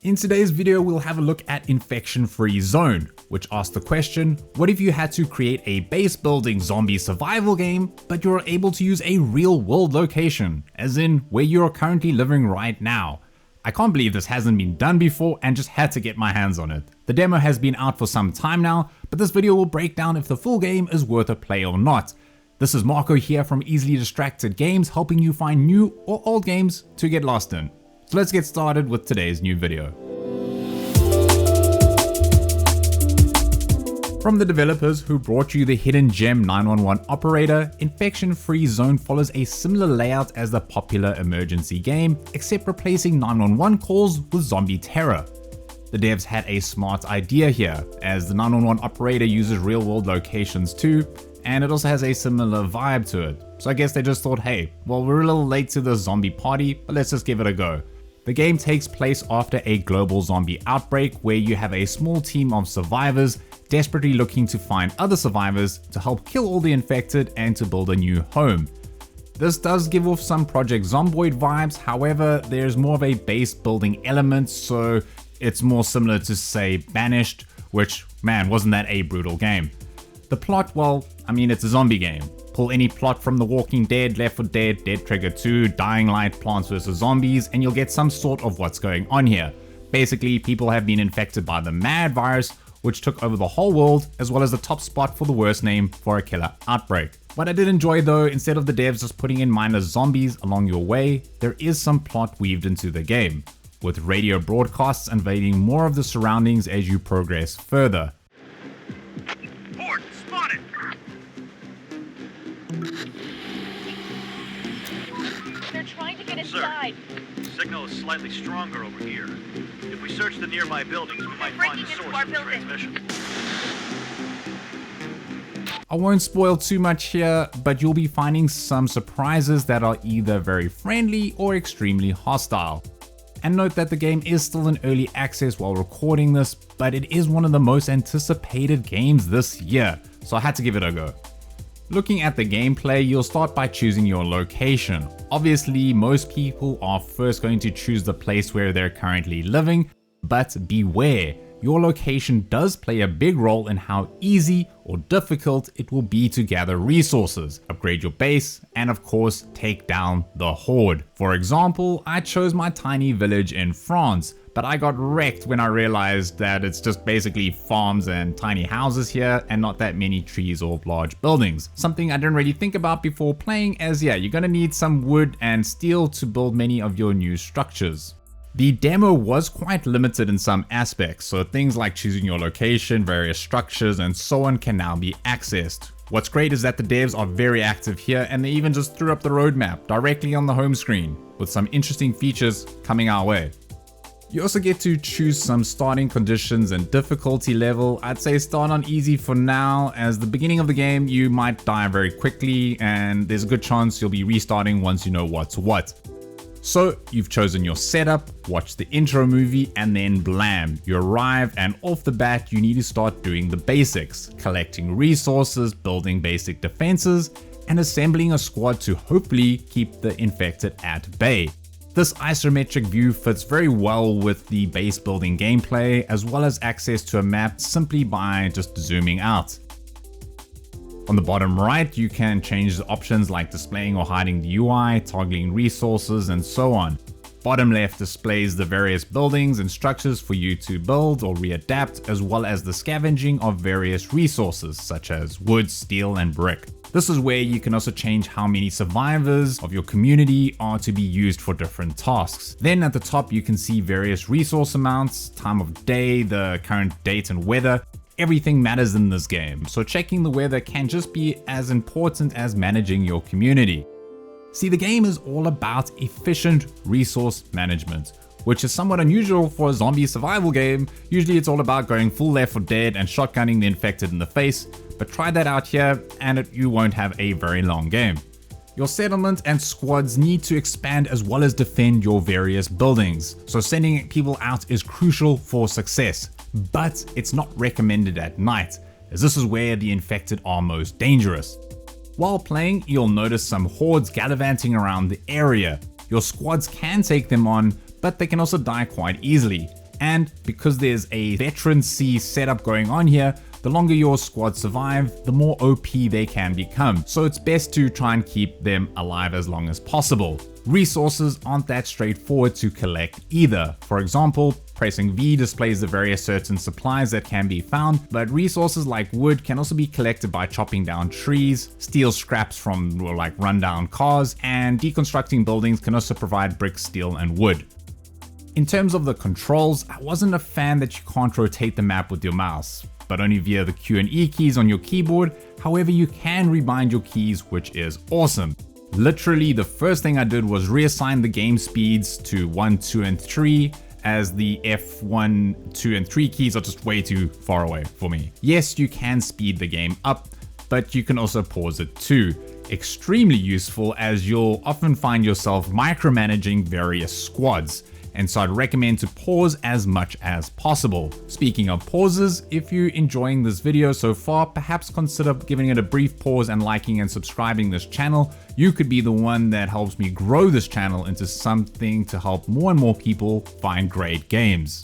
In today's video, we'll have a look at Infection-Free Zone, which asks the question, what if you had to create a base building zombie survival game, but you're able to use a real world location, as in where you're currently living right now? I can't believe this hasn't been done before and just had to get my hands on it. The demo has been out for some time now, but this video will break down if the full game is worth a play or not. This is Marco here from Easily Distracted Games, helping you find new or old games to get lost in. So let's get started with today's new video. From the developers who brought you the hidden gem 911 operator, Infection-Free Zone follows a similar layout as the popular emergency game, except replacing 911 calls with zombie terror. The devs had a smart idea here, as the 911 operator uses real-world locations too, and it also has a similar vibe to it. So I guess they just thought, hey, well, we're a little late to the zombie party, but let's just give it a go. The game takes place after a global zombie outbreak where you have a small team of survivors desperately looking to find other survivors to help kill all the infected and to build a new home. This does give off some Project Zomboid vibes, however, there's more of a base building element, so it's more similar to, say, Banished, which, man, wasn't that a brutal game. The plot, well, I mean, it's a zombie game. Pull any plot from The Walking Dead, Left 4 Dead, Dead Trigger 2, Dying Light, Plants vs Zombies, and you'll get some sort of what's going on here. Basically, people have been infected by the mad virus, which took over the whole world, as well as the top spot for the worst name for a killer outbreak. What I did enjoy though, instead of the devs just putting in mindless zombies along your way, there is some plot weaved into the game, with radio broadcasts unveiling more of the surroundings as you progress further. Port spotted! They're trying to get inside. Signal is slightly stronger over here. If we search the nearby buildings, we might find the source of the transmission. I won't spoil too much here, but you'll be finding some surprises that are either very friendly or extremely hostile. And note that the game is still in early access while recording this, but it is one of the most anticipated games this year, so I had to give it a go. Looking at the gameplay, you'll start by choosing your location. Obviously, most people are first going to choose the place where they're currently living, but beware, your location does play a big role in how easy or difficult it will be to gather resources, upgrade your base, and of course, take down the horde. For example, I chose my tiny village in France, but I got wrecked when I realized that it's just basically farms and tiny houses here and not that many trees or large buildings. Something I didn't really think about before playing, as yeah, you're gonna need some wood and steel to build many of your new structures. The demo was quite limited in some aspects, so things like choosing your location, various structures, and so on can now be accessed. What's great is that the devs are very active here, and they even just threw up the roadmap directly on the home screen, with some interesting features coming our way. You also get to choose some starting conditions and difficulty level. I'd say start on easy for now, as the beginning of the game you might die very quickly and there's a good chance you'll be restarting once you know what's what. So you've chosen your setup, watch the intro movie, and then blam, you arrive and off the bat you need to start doing the basics, collecting resources, building basic defenses, and assembling a squad to hopefully keep the infected at bay. This isometric view fits very well with the base building gameplay, as well as access to a map simply by just zooming out. On the bottom right, you can change the options like displaying or hiding the UI, toggling resources, and so on. Bottom left displays the various buildings and structures for you to build or readapt, as well as the scavenging of various resources such as wood, steel, and brick. This is where you can also change how many survivors of your community are to be used for different tasks. Then at the top you can see various resource amounts, time of day, the current date and weather. Everything matters in this game, so checking the weather can just be as important as managing your community. See, the game is all about efficient resource management, which is somewhat unusual for a zombie survival game. Usually it's all about going full Left 4 Dead and shotgunning the infected in the face, but try that out here and you won't have a very long game. Your settlement and squads need to expand as well as defend your various buildings, so sending people out is crucial for success, but it's not recommended at night, as this is where the infected are most dangerous. While playing, you'll notice some hordes gallivanting around the area. Your squads can take them on, but they can also die quite easily, And because there's a veterancy setup going on here, the longer your squad survive, the more OP they can become. So it's best to try and keep them alive as long as possible. Resources aren't that straightforward to collect either. For example, pressing V displays the various certain supplies that can be found, but resources like wood can also be collected by chopping down trees, steel scraps from like rundown cars, and deconstructing buildings can also provide brick, steel, and wood. In terms of the controls, I wasn't a fan that you can't rotate the map with your mouse, but only via the Q and E keys on your keyboard. However, you can rebind your keys, which is awesome. Literally, the first thing I did was reassign the game speeds to 1, 2, and 3, as the F1, 2, and 3 keys are just way too far away for me. Yes, you can speed the game up, but you can also pause it too. Extremely useful, as you'll often find yourself micromanaging various squads. And so I'd recommend to pause as much as possible. Speaking of pauses, if you're enjoying this video so far, perhaps consider giving it a brief pause and liking and subscribing this channel. You could be the one that helps me grow this channel into something to help more and more people find great games.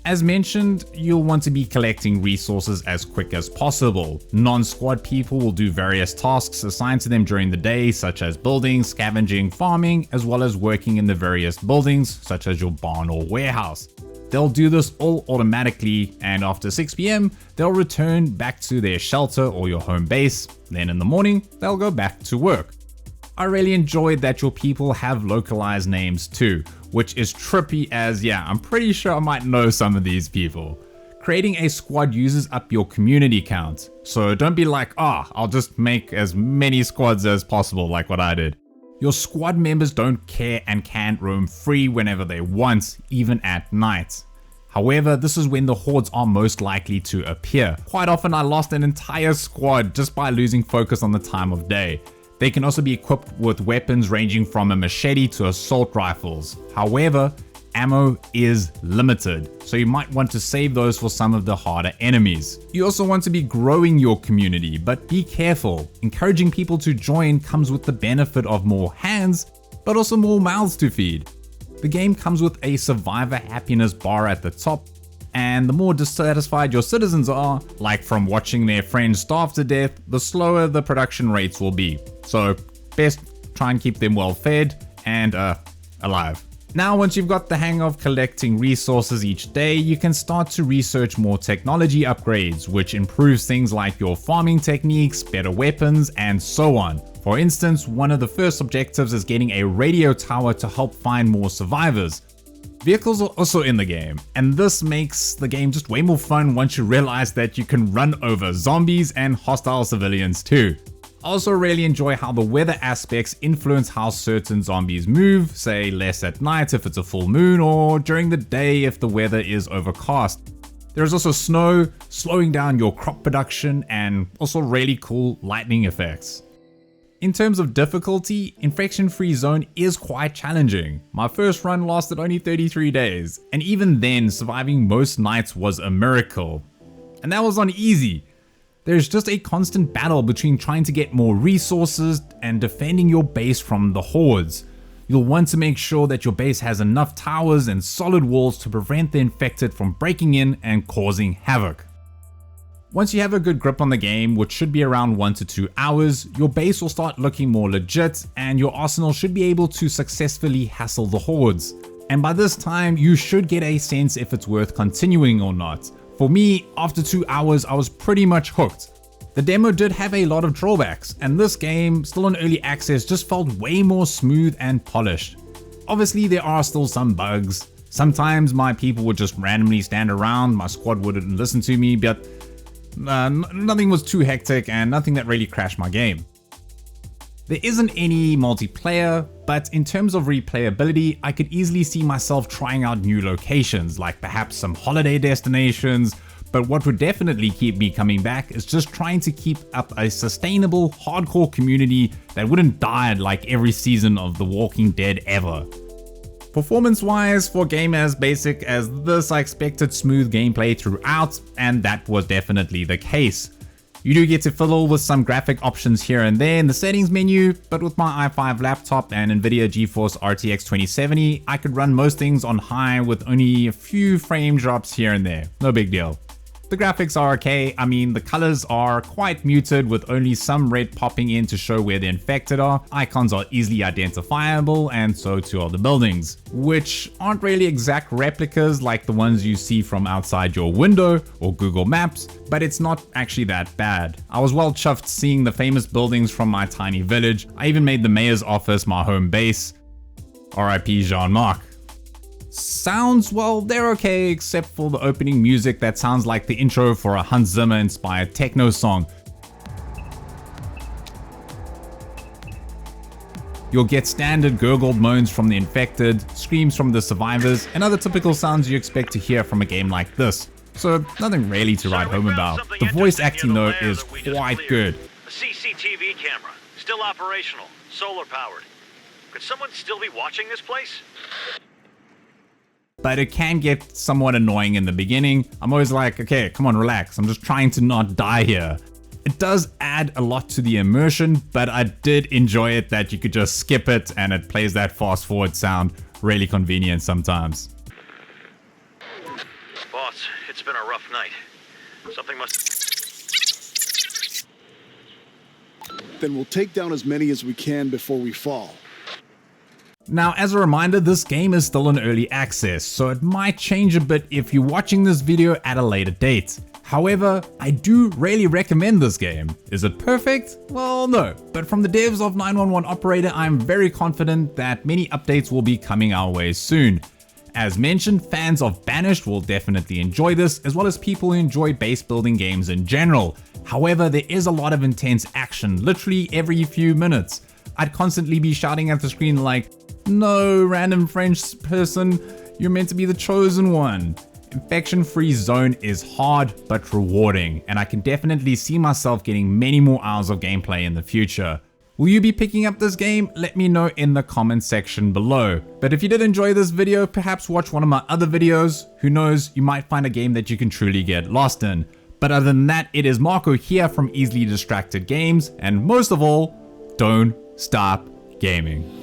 As mentioned, you'll want to be collecting resources as quick as possible. Non-squad people will do various tasks assigned to them during the day, such as building, scavenging, farming, as well as working in the various buildings, such as your barn or warehouse. They'll do this all automatically, and after 6 PM, they'll return back to their shelter or your home base. Then in the morning, they'll go back to work. I really enjoyed that your people have localized names too, which is trippy, as yeah, I'm pretty sure I might know some of these people. Creating a squad uses up your community count, so don't be like, I'll just make as many squads as possible like what I did. Your squad members don't care and can roam free whenever they want, even at night. However, this is when the hordes are most likely to appear. Quite often I lost an entire squad just by losing focus on the time of day. They can also be equipped with weapons ranging from a machete to assault rifles. However, ammo is limited, so you might want to save those for some of the harder enemies. You also want to be growing your community, but be careful. Encouraging people to join comes with the benefit of more hands, but also more mouths to feed. The game comes with a survivor happiness bar at the top, and the more dissatisfied your citizens are, like from watching their friends starve to death, the slower the production rates will be. So best try and keep them well fed and alive. Now, once you've got the hang of collecting resources each day, you can start to research more technology upgrades, which improves things like your farming techniques, better weapons, and so on. For instance, one of the first objectives is getting a radio tower to help find more survivors. Vehicles are also in the game, and this makes the game just way more fun once you realize that you can run over zombies and hostile civilians too. I also really enjoy how the weather aspects influence how certain zombies move, say less at night if it's a full moon, or during the day if the weather is overcast. There's also snow, slowing down your crop production, and also really cool lightning effects. In terms of difficulty, Infection Free Zone is quite challenging. My first run lasted only 33 days, and even then surviving most nights was a miracle. And that was on easy. There's just a constant battle between trying to get more resources and defending your base from the hordes. You'll want to make sure that your base has enough towers and solid walls to prevent the infected from breaking in and causing havoc. Once you have a good grip on the game, which should be around 1 to 2 hours, your base will start looking more legit and your arsenal should be able to successfully hassle the hordes. And by this time, you should get a sense if it's worth continuing or not. For me, after 2 hours, I was pretty much hooked. The demo did have a lot of drawbacks, and this game, still in early access, just felt way more smooth and polished. Obviously, there are still some bugs. Sometimes my people would just randomly stand around, my squad wouldn't listen to me, but nothing was too hectic and nothing that really crashed my game. There isn't any multiplayer, but in terms of replayability, I could easily see myself trying out new locations, like perhaps some holiday destinations, but what would definitely keep me coming back is just trying to keep up a sustainable, hardcore community that wouldn't die like every season of The Walking Dead ever. Performance-wise, for a game as basic as this, I expected smooth gameplay throughout, and that was definitely the case. You do get to fiddle with some graphic options here and there in the settings menu, but with my i5 laptop and Nvidia GeForce RTX 2070, I could run most things on high with only a few frame drops here and there. No big deal. The graphics are okay. I mean, the colors are quite muted with only some red popping in to show where the infected are. Icons are easily identifiable, and so too are the buildings, which aren't really exact replicas like the ones you see from outside your window or Google Maps, but it's not actually that bad. I was well chuffed seeing the famous buildings from my tiny village. I even made the mayor's office my home base. RIP Jean-Marc. Sounds, well, they're okay except for the opening music that sounds like the intro for a Hans Zimmer inspired techno song. You'll get standard gurgled moans from the infected, screams from the survivors, and other typical sounds you expect to hear from a game like this. So nothing really to write home about. The voice acting though is quite good. A CCTV camera, still operational, solar powered. Could someone still be watching this place? But it can get somewhat annoying in the beginning. I'm always like, okay, come on, relax. I'm just trying to not die here. It does add a lot to the immersion, but I did enjoy it that you could just skip it and it plays that fast forward sound. Really convenient sometimes. Boss, it's been a rough night. Something must... Then we'll take down as many as we can before we fall. Now, as a reminder, this game is still in early access, so it might change a bit if you're watching this video at a later date. However, I do really recommend this game. Is it perfect? Well, no. But from the devs of 911 Operator, I'm very confident that many updates will be coming our way soon. As mentioned, fans of Banished will definitely enjoy this, as well as people who enjoy base building games in general. However, there is a lot of intense action, literally every few minutes. I'd constantly be shouting at the screen like, "No, random French person, you're meant to be the chosen one." Infection-free Zone is hard but rewarding, and I can definitely see myself getting many more hours of gameplay in the future. Will you be picking up this game? Let me know in the comment section below. But if you did enjoy this video, perhaps watch one of my other videos. Who knows, you might find a game that you can truly get lost in. But other than that, it is Marco here from Easily Distracted Games, and most of all, don't stop gaming.